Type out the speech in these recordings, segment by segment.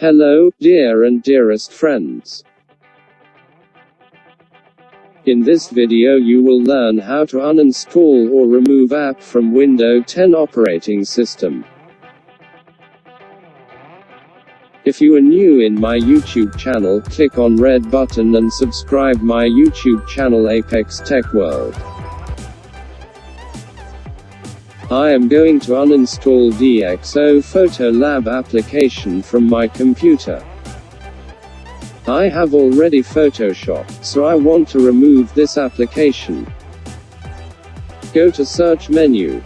Hello, dear and dearest friends. In this video you will learn how to uninstall or remove app from Windows 10 operating system. If you are new in my YouTube channel, click on red button and subscribe my YouTube channel Apex Tech World. I am going to uninstall DxO Photo Lab application from my computer. I have already photoshopped, so I want to remove this application. Go to search menu.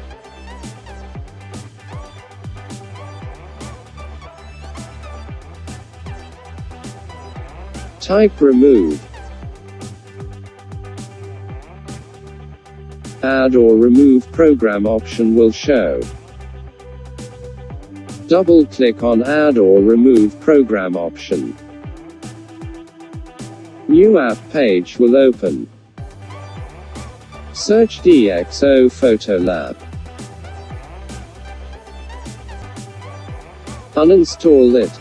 Type remove. Add or remove program option will show. Double-click on Add or Remove Program option. New app page will open. Search DxO Photo Lab. Uninstall it.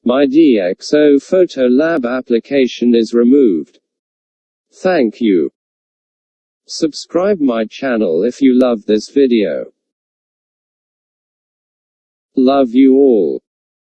My DxO Photo Lab application is removed. Thank you. Subscribe my channel if you love this video. Love you all.